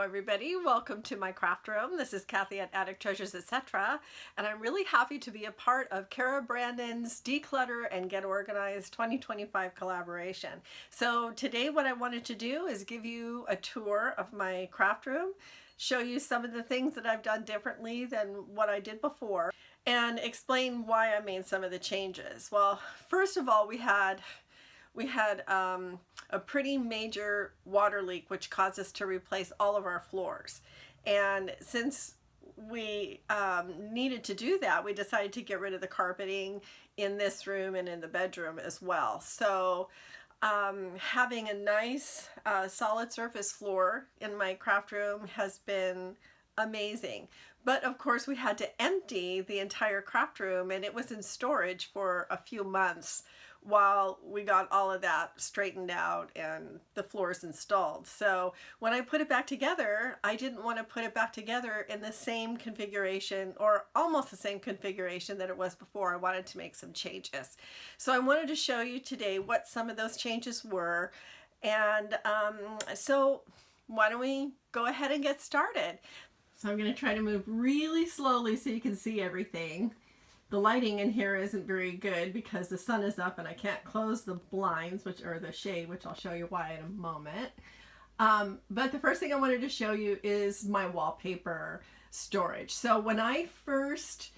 everybody, welcome to my craft room. This is Kathy at Attic Treasures, etc. And I'm really happy to be a part of Cara Brandon's Declutter and Get Organized 2025 collaboration. So today what I wanted to do is give you a tour of my craft room, show you some of the things that I've done differently than what I did before, and explain why I made some of the changes. Well, first of all, we had a pretty major water leak which caused us to replace all of our floors, and since we needed to do that, we decided to get rid of the carpeting in this room and in the bedroom as well. So having a nice solid surface floor in my craft room has been amazing. But of course we had to empty the entire craft room, and it was in storage for a few months while we got all of that straightened out and the floors installed. So when I put it back together, I didn't want to put it back together in the same configuration, or almost the same configuration that it was before. I wanted to make some changes. So I wanted to show you today what some of those changes were. And so why don't we go ahead and get started? So I'm going to try to move really slowly so you can see everything. The lighting in here isn't very good because the sun is up and I can't close the blinds, or the shade, which I'll show you why in a moment. But the first thing I wanted to show you is my wallpaper storage. So when I first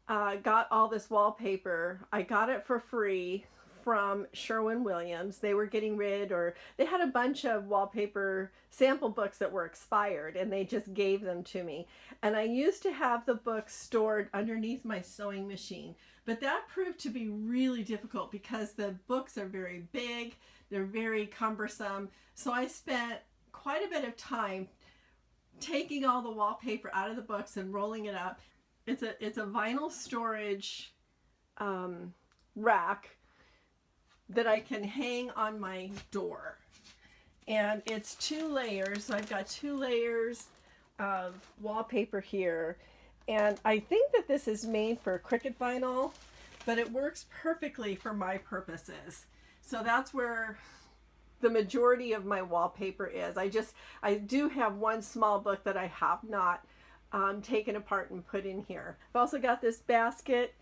got all this wallpaper, I got it for free from Sherwin-Williams. They were getting rid, or they had a bunch of wallpaper sample books that were expired, and they just gave them to me. And I used to have the books stored underneath my sewing machine, but that proved to be really difficult because the books are very big, they're very cumbersome. So I spent quite a bit of time taking all the wallpaper out of the books and rolling it up. It's a vinyl storage rack that I can hang on my door, and it's 2 layers. So I've got 2 layers of wallpaper here, and I think that this is made for Cricut vinyl, but it works perfectly for my purposes. So that's where the majority of my wallpaper is. I do have one small book that I have not taken apart and put in here. I've also got this basket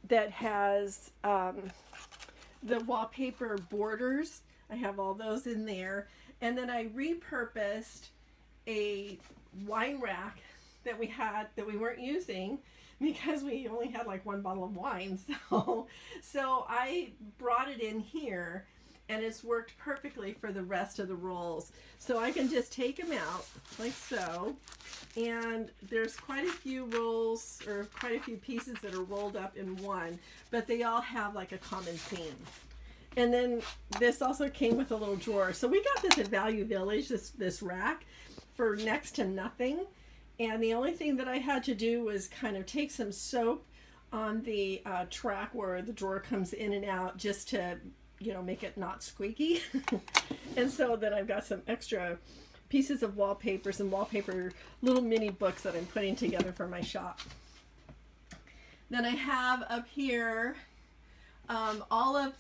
that has the wallpaper borders. I have all those in there. And then I repurposed a wine rack that we weren't using because we only had like 1 bottle of wine. So I brought it in here, and it's worked perfectly for the rest of the rolls. So I can just take them out like so. And there's quite a few rolls, or quite a few pieces that are rolled up in one, but they all have like a common theme. And then this also came with a little drawer. So we got this at Value Village, this rack, for next to nothing. And the only thing that I had to do was kind of take some soap on the track where the drawer comes in and out, just to, make it not squeaky. And so then I've got some extra pieces of wallpapers and wallpaper little mini books that I'm putting together for my shop. Then I have up here all of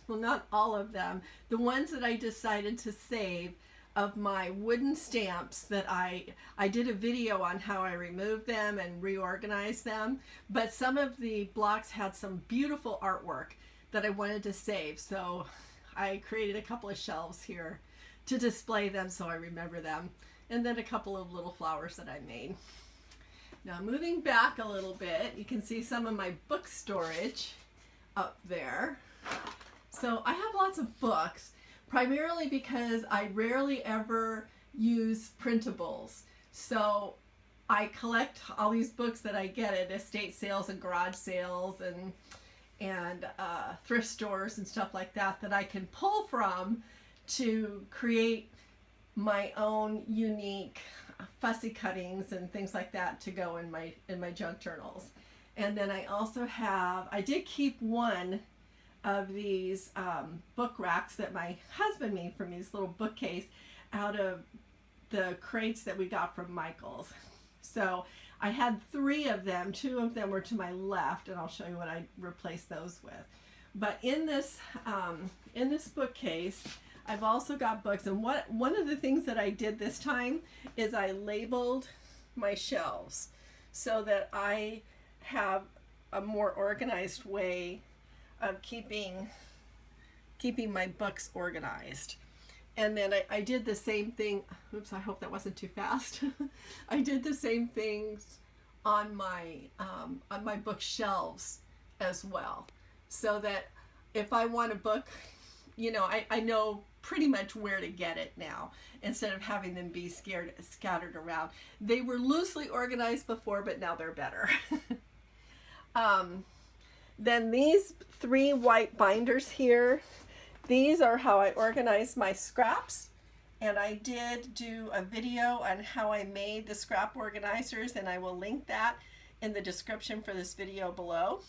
not all of them, the ones that I decided to save of my wooden stamps that I did a video on how I removed them and reorganized them, but some of the blocks had some beautiful artwork that I wanted to save, so I created a couple of shelves here to display them so I remember them, and then a couple of little flowers that I made. Now moving back a little bit, you can see some of my book storage up there. So I have lots of books, primarily because I rarely ever use printables. So I collect all these books that I get at estate sales and garage sales and thrift stores and stuff like that I can pull from to create my own unique fussy cuttings and things like that to go in my junk journals. And then I did keep one of these book racks that my husband made for me, this little bookcase, out of the crates that we got from Michael's. So I had 3 of them. 2 of them were to my left, and I'll show you what I replaced those with. But in this bookcase, I've also got books. And one of the things that I did this time is I labeled my shelves so that I have a more organized way of keeping my books organized. And then I did the same thing. Oops, I hope that wasn't too fast. I did the same things on my bookshelves as well, so that if I want a book, you know, I know pretty much where to get it now, instead of having them be scattered around. They were loosely organized before, but now they're better. Then these 3 white binders here, these are how I organize my scraps. And I did do a video on how I made the scrap organizers, and I will link that in the description for this video below.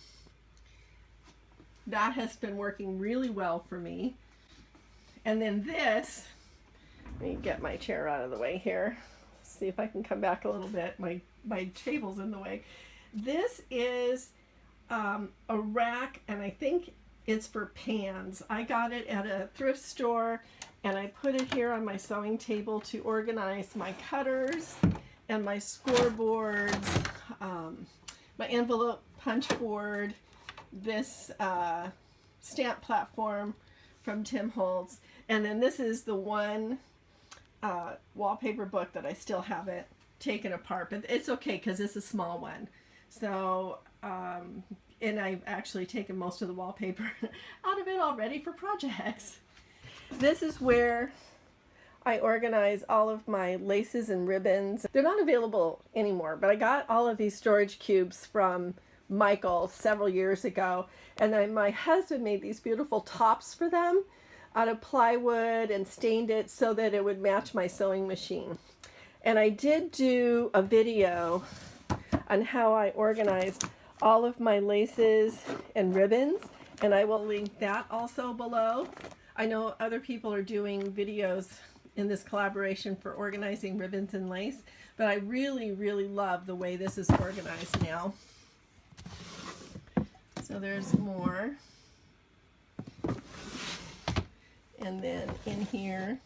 That has been working really well for me. And then this, let me get my chair out of the way here. See if I can come back a little bit. My table's in the way. This is a rack, and I think it's for pans. I got it at a thrift store, and I put it here on my sewing table to organize my cutters and my scoreboards, my envelope punch board, this stamp platform from Tim Holtz, and then this is the one wallpaper book that I still haven't taken apart, but it's okay because it's a small one. So and I've actually taken most of the wallpaper out of it already for projects. This is where I organize all of my laces and ribbons. They're not available anymore, but I got all of these storage cubes from Michael several years ago, and then my husband made these beautiful tops for them out of plywood and stained it so that it would match my sewing machine. And I did do a video on how I organized all of my laces and ribbons, and I will link that also below. I know other people are doing videos in this collaboration for organizing ribbons and lace, but I really, really love the way this is organized now. So there's more. And then in here,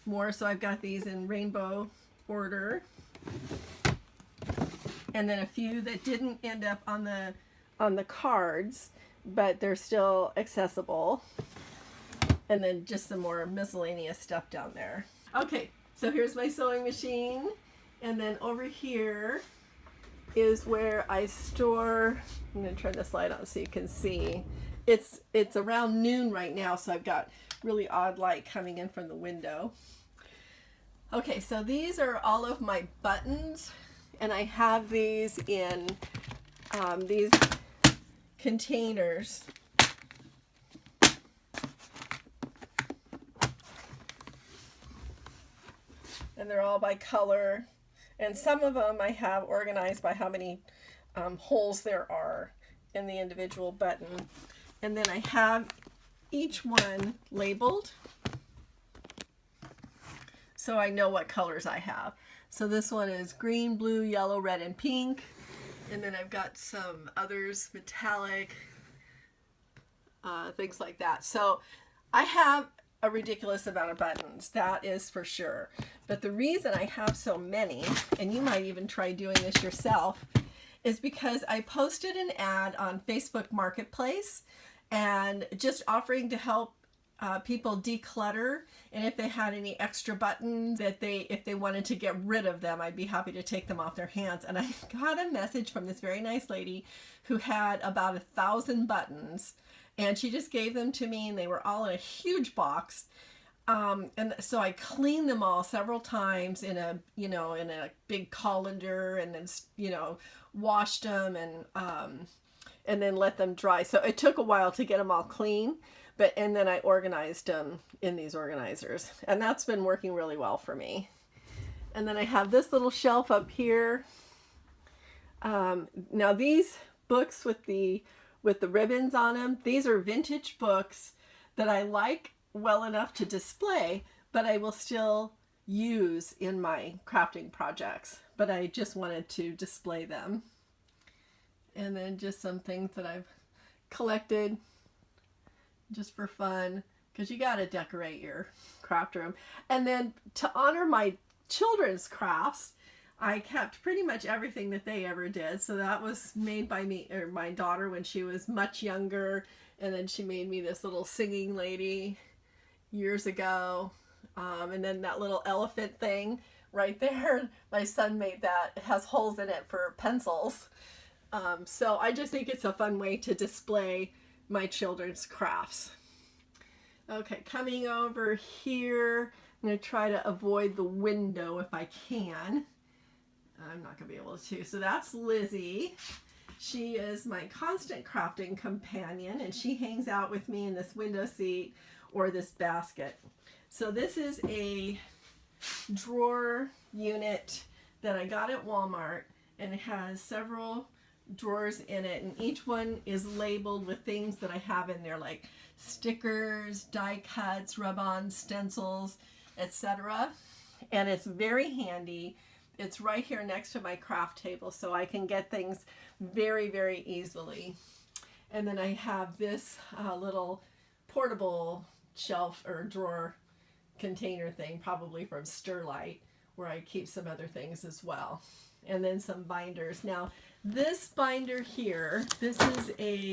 more. So I've got these in rainbow order. And then a few that didn't end up on the cards, but they're still accessible. And then just some more miscellaneous stuff down there. Okay, so here's my sewing machine. And then over here is where I store, I'm going to turn this light on so you can see. It's around noon right now, so I've got really odd light coming in from the window. Okay, so these are all of my buttons, and I have these in these containers. And they're all by color, and some of them I have organized by how many holes there are in the individual button. And then I have each one labeled so I know what colors I have. So this one is green, blue, yellow, red, and pink. And then I've got some others, metallic, things like that. So I have a ridiculous amount of buttons, that is for sure. But the reason I have so many, and you might even try doing this yourself, is because I posted an ad on Facebook Marketplace and just offering to help people declutter, and if they had any extra buttons that if they wanted to get rid of them, I'd be happy to take them off their hands. And I got a message from this very nice lady who had about 1,000 buttons, and she just gave them to me, and they were all in a huge box. And so I cleaned them all several times in a big colander, and then washed them and then let them dry. So it took a while to get them all clean, and then I organized them in these organizers, and that's been working really well for me. And then I have this little shelf up here. Now these books with the ribbons on them, these are vintage books that I like well enough to display, but I will still use in my crafting projects, but I just wanted to display them. And then just some things that I've collected just for fun, because you got to decorate your craft room. And then to honor my children's crafts, I kept pretty much everything that they ever did. So that was made by me, or my daughter, when she was much younger. And then she made me this little singing lady years ago. And then that little elephant thing right there, my son made that. It has holes in it for pencils. So I just think it's a fun way to display my children's crafts. Okay, coming over here, I'm going to try to avoid the window if I can. I'm not going to be able to. So that's Lizzie. She is my constant crafting companion, and she hangs out with me in this window seat or this basket. So this is a drawer unit that I got at Walmart, and it has several drawers in it, and each one is labeled with things that I have in there, like stickers, die cuts, rub-ons, stencils, etc. And it's very handy. It's right here next to my craft table, so I can get things very, very easily. And then I have this little portable shelf or drawer container thing, probably from Sterlite, where I keep some other things as well. And then some binders. Now, this binder here, this is a